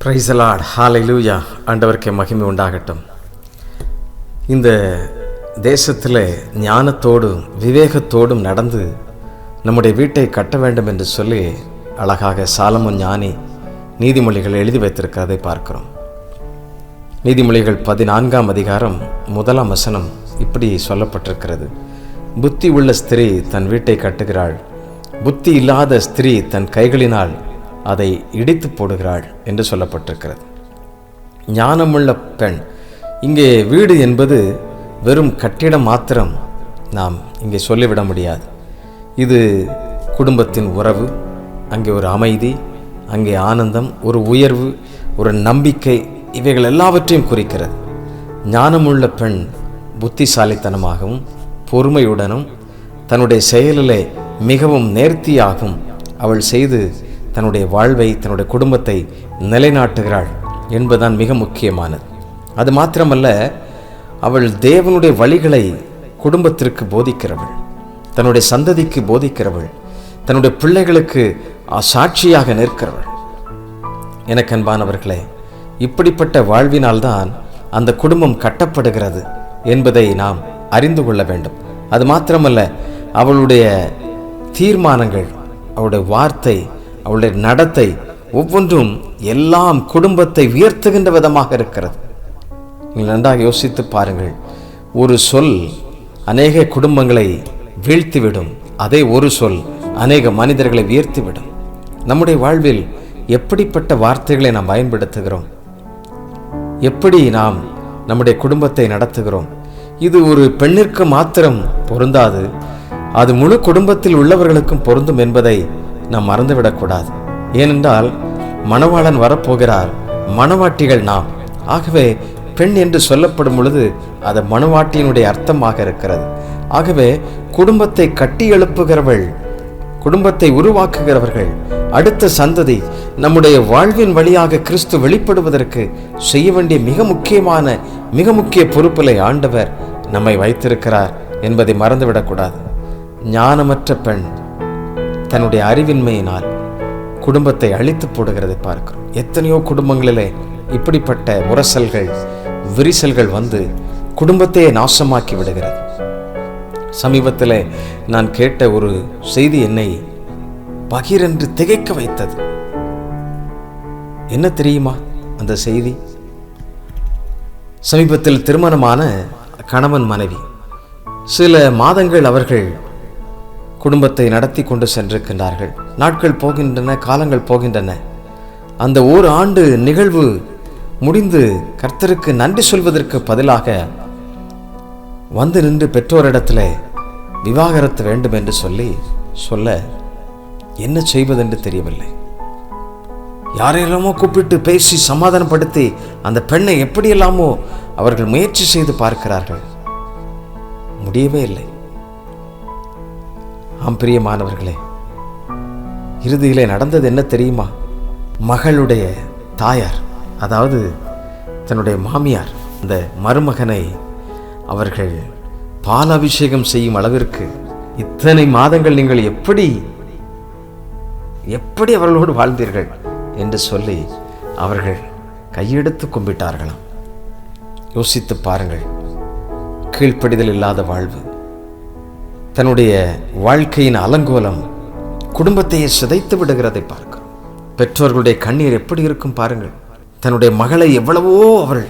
Praise the Lord, ஹல்லேலூயா. ஆண்டவருக்கே மகிமை உண்டாகட்டும். இந்த தேசத்தில் ஞானத்தோடும் விவேகத்தோடும் நடந்து நம்முடைய வீட்டை கட்ட வேண்டும் என்று சொல்லி அழகாக சாலமோன் ஞானி நீதிமொழிகள் எழுதி வைத்திருக்கிறதை பார்க்கிறோம். நீதிமொழிகள் 14ஆம் அதிகாரம் 1ஆம் வசனம் இப்படி சொல்லப்பட்டிருக்கிறது: புத்தி உள்ள ஸ்திரீ தன் வீட்டை கட்டுகிறாள், புத்தி இல்லாத ஸ்திரீ தன் கைகளினால் அதை இடித்து போடுகிறாள் என்று சொல்லப்பட்டிருக்கிறது. ஞானமுள்ள பெண். இங்கே வீடு என்பது வெறும் கட்டிடம் மாத்திரம் நாம் இங்கே சொல்லிவிட முடியாது. இது குடும்பத்தின் உறவு, அங்கே ஒரு அமைதி, அங்கே ஆனந்தம், ஒரு உயர்வு, ஒரு நம்பிக்கை, இவைகள் எல்லாவற்றையும் குறிக்கிறது. ஞானமுள்ள பெண் புத்திசாலித்தனமாகவும் பொறுமையுடனும் தன்னுடைய செயலிலே மிகவும் நேர்த்தியாகவும் அவள் செய்து தன்னுடைய வாழ்வை, தன்னுடைய குடும்பத்தை நிலைநாட்டுகிறாள் என்பதுதான் மிக முக்கியமானது. அது மாத்திரமல்ல, அவள் தேவனுடைய வழிகளை குடும்பத்திற்கு போதிக்கிறவள், தன்னுடைய சந்ததிக்கு போதிக்கிறவள், தன்னுடைய பிள்ளைகளுக்கு சாட்சியாக நிற்கிறவள். எனக்கு அன்பானவர்களே, இப்படிப்பட்ட வாழ்வினால்தான் அந்த குடும்பம் கட்டப்படுகிறது என்பதை நாம் அறிந்து கொள்ள வேண்டும். அது மாத்திரமல்ல, அவளுடைய தீர்மானங்கள், அவளுடைய வார்த்தை, அவளுடைய நடத்தை ஒவ்வொன்றும் எல்லாம் குடும்பத்தை உயர்த்துகின்ற விதமாக இருக்கிறது. நீங்கள் நன்றாக யோசித்து பாருங்கள். ஒரு சொல் அநேக குடும்பங்களை வீழ்த்திவிடும், அதே ஒரு சொல் அநேக மனிதர்களை உயர்த்திவிடும். நம்முடைய வாழ்வில் எப்படிப்பட்ட வார்த்தைகளை நாம் பயன்படுத்துகிறோம், எப்படி நாம் நம்முடைய குடும்பத்தை நடத்துகிறோம், இது ஒரு பெண்ணிற்கு மாத்திரம் பொருந்தாது, அது முழு குடும்பத்தில் உள்ளவர்களுக்கும் பொருந்தும் என்பதை நாம் மறந்துவிடக்கூடாது. ஏனென்றால் மணவாளன் வரப்போகிறார், மணவாட்டிகள் நாம். ஆகவே பெண் என்று சொல்லப்படும் பொழுது அது மணவாட்டியினுடைய அர்த்தமாக இருக்கிறது. ஆகவே குடும்பத்தை கட்டி எழுப்புகிறவள், குடும்பத்தை உருவாக்குகிறவர்கள், அடுத்த சந்ததி நம்முடைய வாழ்வின் வழியாக கிறிஸ்து வெளிப்படுவதற்கு செய்ய வேண்டிய மிக முக்கிய பொறுப்பிலை ஆண்டவர் நம்மை வைத்திருக்கிறார் என்பதை மறந்துவிடக்கூடாது. ஞானமற்ற பெண் தன்னுடைய அறிவின்மையினால் குடும்பத்தை அழித்து போடுகிறதை பார்க்கிறோம். எத்தனையோ குடும்பங்களிலே இப்படிப்பட்ட முரசல்கள், விரிசல்கள் வந்து குடும்பத்தையே நாசமாக்கி விடுகிறது. சமீபத்தில் நான் கேட்ட ஒரு செய்தி என்னை பகீரென்று திகைக்க வைத்தது. என்ன தெரியுமா அந்த செய்தி? சமீபத்தில் திருமணமான கணவன் மனைவி சில மாதங்கள் அவர்கள் குடும்பத்தை நடத்தி கொண்டு சென்றிருக்கின்றார்கள். நாட்கள் போகின்றன, காலங்கள் போகின்றன. அந்த ஒரு ஆண்டு நிகழ்வு முடிந்து கர்த்தருக்கு நன்றி சொல்வதற்கு பதிலாக வந்து நின்று பெற்றோரிடத்தில் விவாகரத்து வேண்டும் என்று சொல்ல என்ன செய்வதென்று தெரியவில்லை. யாரையெல்லாமோ கூப்பிட்டு பேசி சமாதானப்படுத்தி அந்த பெண்ணை எப்படியெல்லாமோ அவர்கள் முயற்சி செய்து பார்க்கிறார்கள், முடியவே இல்லை. ஆம் பிரியமானவர்களே, இறுதியிலே நடந்தது என்ன தெரியுமா? மகளுடைய தாயார், அதாவது தன்னுடைய மாமியார், அந்த மருமகனை அவர்கள் பால் அபிஷேகம் செய்யும் அளவிற்கு, இத்தனை மாதங்கள் நீங்கள் எப்படி அவர்களோடு வாழ்ந்தீர்கள் என்று சொல்லி அவர்கள் கையெடுத்து கும்பிட்டார்களாம். யோசித்து பாருங்கள். கீழ்ப்படிதல் இல்லாத வாழ்வு, தன்னுடைய வாழ்க்கையின் அலங்கோலம் குடும்பத்தையே சிதைத்து விடுகிறதை பார்க்கிறோம். பெற்றோர்களுடைய கண்ணீர் எப்படி இருக்கும் பாருங்கள். தன்னுடைய மகளை எவ்வளவோ அவள்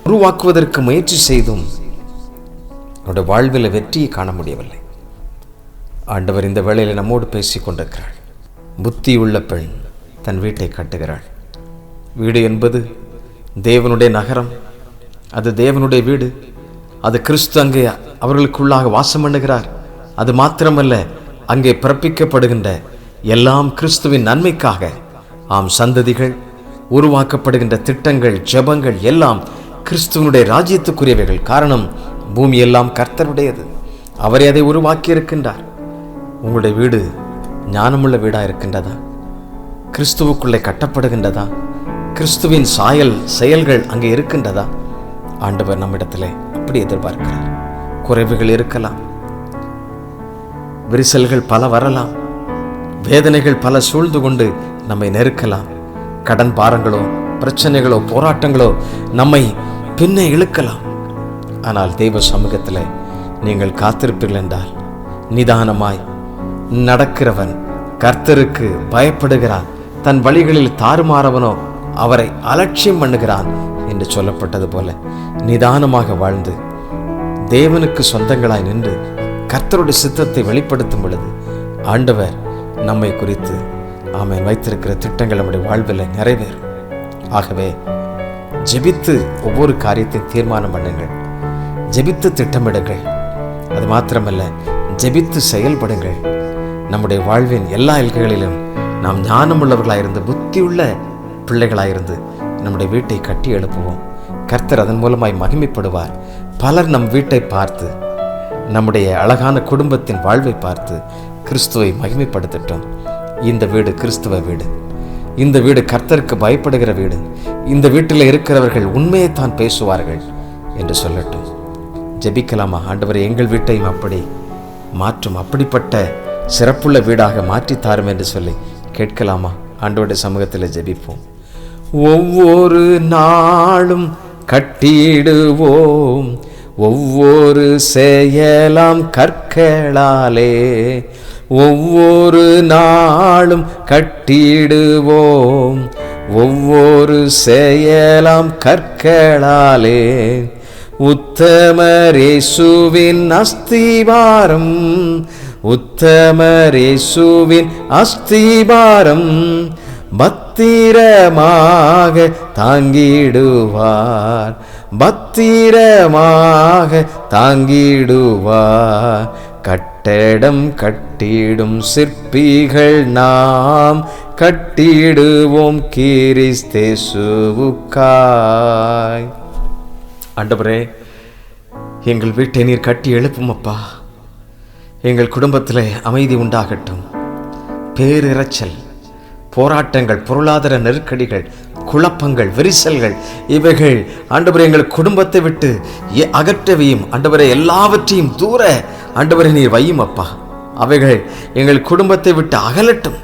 உருவாக்குவதற்கு முயற்சி செய்தும் அவருடைய வாழ்வில் வெற்றியை காண முடியவில்லை. ஆண்டவர் இந்த வேளையில் நம்மோடு பேசி கொண்டிருக்கிறாள். புத்தி உள்ள பெண் தன் வீட்டை கட்டுகிறாள். வீடு என்பது தேவனுடைய நகரம், அது தேவனுடைய வீடு, அது கிறிஸ்து அங்கே அவர்களுக்குள்ளாக வாசம் பண்ணுகிறார். அது மாத்திரமல்ல, அங்கே பிறப்பிக்கப்படுகின்ற எல்லாம் கிறிஸ்துவின் நன்மைக்காக. ஆம், சந்ததிகள், உருவாக்கப்படுகின்ற திட்டங்கள், ஜெபங்கள் எல்லாம் கிறிஸ்துவனுடைய ராஜ்யத்துக்குரியவைகள். காரணம், பூமி எல்லாம் கர்த்தருடையது, அவரே அதை உருவாக்கி இருக்கின்றார். உங்களுடைய வீடு ஞானமுள்ள வீடாக இருக்கின்றதா? கிறிஸ்துவுக்குள்ளே கட்டப்படுகின்றதா? கிறிஸ்துவின் செயல்கள் அங்கே இருக்கின்றதா? ஆண்டவர் நம்மிடத்திலே அப்படி எதிர்பார்க்கிறார். குறைவுகள் இருக்கலாம், விரிசல்கள் பல வரலாம், வேதனைகள் பல சூழ்ந்து கொண்டு நம்மை நெருக்கலாம். கடன் பாரங்களோ, பிரச்சனைகளோ போராட்டங்களோ நம்மை பின்னே இழுக்கலாம். ஆனால் தெய்வ சமூகத்தில் நீங்கள் காத்திருப்பீர்கள் என்றால் நிதானமாய் நடக்கிறவன் கர்த்தருக்கு பயப்படுகிறான், தன் வழிகளில் தாறுமாறவனோ அவரை அலட்சியம் பண்ணுகிறான் என்று சொல்லப்பட்டது போல நிதானமாக வாழ்ந்து தேவனுக்கு சொந்தங்களாய் நின்று கர்த்தருடைய சித்தத்தை வெளிப்படுத்தும் பொழுது ஆண்டவர் நம்மை குறித்து ஆமென் வைத்திருக்கிற திட்டங்கள் நம்முடைய வாழ்வில் நிறைவேறும். ஆகவே ஜெபித்து ஒவ்வொரு காரியத்தையும் தீர்மானம் பண்ணுங்கள், ஜெபித்து திட்டமிடுங்கள். அது மாத்திரமல்ல, ஜெபித்து செயல்படுங்கள். நம்முடைய வாழ்வின் எல்லா எல்கைகளிலும் நாம் ஞானமுள்ளவர்களாயிருந்து புத்தியுள்ள பிள்ளைகளாயிருந்து நம்முடைய வீட்டை கட்டி எழுப்புவோம். கர்த்தர் அதன் மூலமாய் மகிமைப்படுவார். பலர் நம் வீட்டை பார்த்து, நம்முடைய அழகான குடும்பத்தின் வாழ்வை பார்த்து கிறிஸ்துவை மகிமைப்படுத்தட்டும். இந்த வீடு கிறிஸ்துவ வீடு, இந்த வீடு கர்த்தருக்கு பயப்படுகிற வீடு, இந்த வீட்டில் இருக்கிறவர்கள் உண்மையைத்தான் பேசுவார்கள் என்று சொல்லட்டும். ஜெபிக்கலாமா? ஆண்டவரே, எங்கள் வீட்டையும் அப்படி மாற்றும், அப்படிப்பட்ட சிறப்புள்ள வீடாக மாற்றித்தாரும் என்று சொல்லி கேட்கலாமா? ஆண்டவருடைய சமூகத்தில் ஜெபிப்போம். ஒவ்வொரு நாளும் கட்டிடுவோம், ஒவ்வொரு செயலாம் கற்களாலே, ஒவ்வொரு நாளும் கட்டிடுவோம், ஒவ்வொரு செயலாம் கற்களாலே, உத்தமரேசுவின் அஸ்திவாரம், உத்தமரேசுவின் அஸ்திவாரம் பத்திரமாக தாங்கிடுவார், பத்திரமாக தாங்கிடுவார். கட்டடம் கட்டிடும் சிற்பிகள் நாம், கட்டிடுவோம் கிறிஸ்தேசுவுக்காய். ஆண்டவரே, எங்கள் வீட்டை நீர் கட்டி எழுப்பும் அப்பா. எங்கள் குடும்பத்தில் அமைதி உண்டாகட்டும். பேரிரைச்சல், போராட்டங்கள், பொருளாதார நெருக்கடிகள், குழப்பங்கள், விரிசல்கள், இவைகள் ஆண்டவரே எங்கள் குடும்பத்தை விட்டு அகற்றவையும் ஆண்டவரே, எல்லாவற்றையும் தூர ஆண்டவரே நீர் வையும் அப்பா. அவைகள் எங்கள் குடும்பத்தை விட்டு அகலட்டும்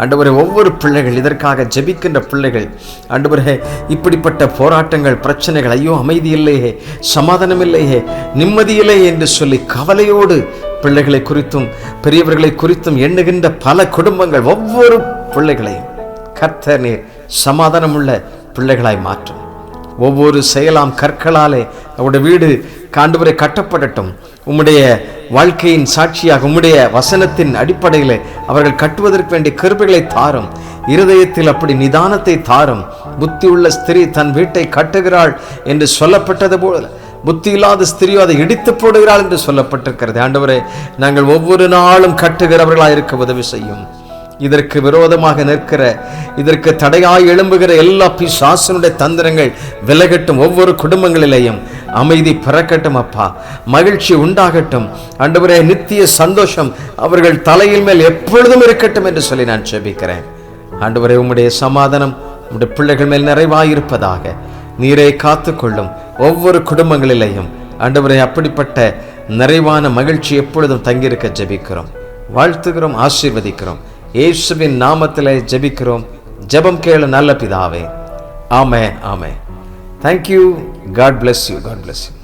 ஆண்டவரே. ஒவ்வொரு பிள்ளைகள், இதற்காக ஜெபிக்கின்ற பிள்ளைகள் ஆண்டவரே, இப்படிப்பட்ட போராட்டங்கள், பிரச்சனைகள், ஐயோ அமைதி இல்லையே, சமாதானம் இல்லையே, நிம்மதி இல்லையே என்று சொல்லி கவலையோடு பிள்ளைகளை குறித்தும் பெரியவர்களை குறித்தும் எண்ணுகின்ற பல குடும்பங்கள், ஒவ்வொரு பிள்ளைகளையும் கர்த்தர் நீர் சமாதானம் உள்ள பிள்ளைகளாய் மாற்றும். ஒவ்வொரு செயலாம் கற்களாலே அவருடைய வீடு ஆண்டவரே கட்டப்படட்டும். உம்முடைய வாழ்க்கையின் சாட்சியாக உம்முடைய வசனத்தின் அடிப்படையில் அவர்கள் கட்டுவதற்கு வேண்டிய கிருபைகளை தாரும். இருதயத்தில் அப்படி நிதானத்தை தாரும். புத்தி உள்ள ஸ்திரீ தன் வீட்டை கட்டுகிறாள் என்று சொல்லப்பட்டது போல புத்தி இல்லாத ஸ்திரியோ அதை இடித்து போடுகிறாள் என்று சொல்லப்பட்டிருக்கிறது. ஆண்டவரே, நாங்கள் ஒவ்வொரு நாளும் கட்டுகிறவர்களாக இருக்க உதவி செய்யும். இதற்கு விரோதமாக நிற்கிற, இதற்கு தடையாய் எழும்புகிற எல்லா பிசாசனுடைய தந்திரங்கள் விலகட்டும். ஒவ்வொரு குடும்பங்களிலேயும் அமைதி பிறக்கட்டும் அப்பா, மகிழ்ச்சி உண்டாகட்டும் ஆண்டவரே. நித்திய சந்தோஷம் அவர்கள் தலையில் மேல் எப்பொழுதும் இருக்கட்டும் என்று சொல்லி நான் ஜெபிக்கிறேன். ஆண்டவரே, உம்முடைய சமாதானம் உம்முடைய பிள்ளைகள் மேல் நிறைவாயிருப்பதாக. நீரை காத்துக்கொள்ளும் ஒவ்வொரு குடும்பங்களிலேயும் ஆண்டவரே. அப்படிப்பட்ட நிறைவான மகிழ்ச்சி எப்பொழுதும் தங்கியிருக்க ஜெபிக்கிறோம், வாழ்த்துகிறோம், ஆசீர்வதிக்கிறோம். இயேசுவின் நாமத்திலே ஜெபிக்கிறோம். ஜெபம் கேளு நல்ல பிதாவே. ஆமென், ஆமென். Thank you. God bless you. God bless you.